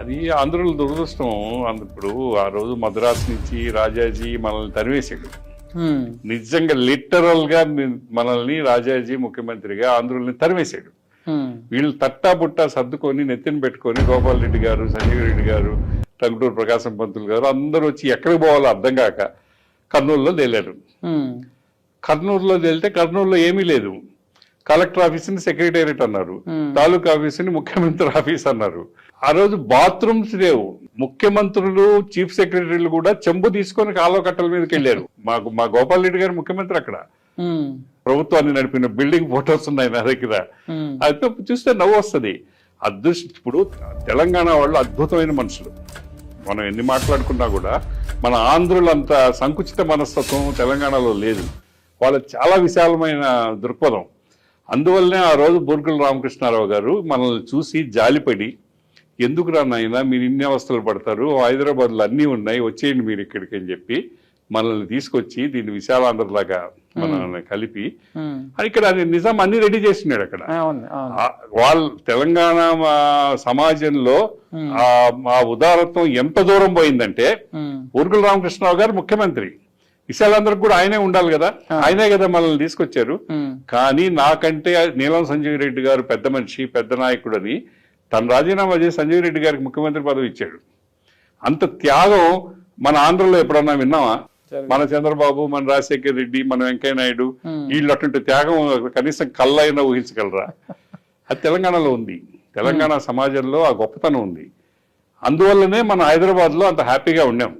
అది ఆంధ్రుల దురదృష్టం. ఇప్పుడు ఆ రోజు మద్రాసు నుంచి రాజాజీ మనల్ని తరివేశాడు. నిజంగా లిటరల్ గా మనల్ని రాజాజీ ముఖ్యమంత్రిగా ఆంధ్రుల్ని తరివేశాడు. వీళ్ళు తట్టా బుట్టా సర్దుకొని నెత్తిన పెట్టుకొని గోపాల్ రెడ్డి గారు, సంజీవ్ రెడ్డి గారు, టంగుటూరు ప్రకాశం పంతులు గారు అందరూ వచ్చి ఎక్కడికి పోవాలో అర్థం కాక కర్నూలులో తేలారు. కర్నూలులో తేలితే కర్నూలులో ఏమీ లేదు. కలెక్టర్ ఆఫీస్ని సెక్రటేరియట్ అన్నారు, తాలూకా ఆఫీసుని ముఖ్యమంత్రి ఆఫీస్ అన్నారు. ఆ రోజు బాత్రూమ్స్ లేవు. ముఖ్యమంత్రులు, చీఫ్ సెక్రటరీలు కూడా చెంబు తీసుకొని కాలువ కట్టల మీదకి వెళ్ళారు. మా గోపాల్ రెడ్డి గారు ముఖ్యమంత్రి అక్కడ ప్రభుత్వాన్ని నడిపిన బిల్డింగ్ ఫోటోస్ ఉన్నాయి నా దగ్గర. అయితే చూస్తే నవ్వు వస్తుంది. ఇప్పుడు తెలంగాణ వాళ్ళు అద్భుతమైన మనుషులు. మనం ఎన్ని మాట్లాడుకున్నా కూడా మన ఆంధ్రులంత సంకుచిత మనస్తత్వం తెలంగాణలో లేదు. వాళ్ళ చాలా విశాలమైన దృక్పథం. అందువల్లనే ఆ రోజు బూర్గుల రామకృష్ణారావు గారు మనల్ని చూసి జాలిపడి, ఎందుకు రా నాయనా మీరు ఇన్ని అవస్థలు పడతారు, హైదరాబాద్లో అన్నీ ఉన్నాయి, వచ్చేయండి మీరు ఇక్కడికి అని చెప్పి మనల్ని తీసుకొచ్చి దీన్ని విశాలాంధ్రలాగా మనల్ని కలిపి ఇక్కడ నిజాం అన్ని రెడీ చేసినాడు. అక్కడ వాళ్ళు తెలంగాణ సమాజంలో ఆ ఉదారత్వం ఎంత దూరం పోయిందంటే బూర్గుల రామకృష్ణరావు గారు ముఖ్యమంత్రి, విశాలాంధ్రకు కూడా ఆయనే ఉండాలి కదా, ఆయనే కదా మనల్ని తీసుకొచ్చారు. కానీ నాకంటే నీలం సంజీవ్ రెడ్డి గారు పెద్ద మనిషి, పెద్ద నాయకుడు అని తను రాజీనామా చేసి సంజీవ్ రెడ్డి గారికి ముఖ్యమంత్రి పదవి ఇచ్చాడు. అంత త్యాగం మన ఆంధ్రలో ఎప్పుడన్నా విన్నామా? మన చంద్రబాబు, మన రాజశేఖర్ రెడ్డి, మన వెంకయ్య నాయుడు వీళ్ళు అటువంటి త్యాగం కనీసం కళ్ళైనా ఊహించగలరా? అది తెలంగాణలో ఉంది. తెలంగాణ సమాజంలో ఆ గొప్పతనం ఉంది. అందువల్లనే మనం హైదరాబాద్లో అంత హ్యాపీగా ఉన్నాం.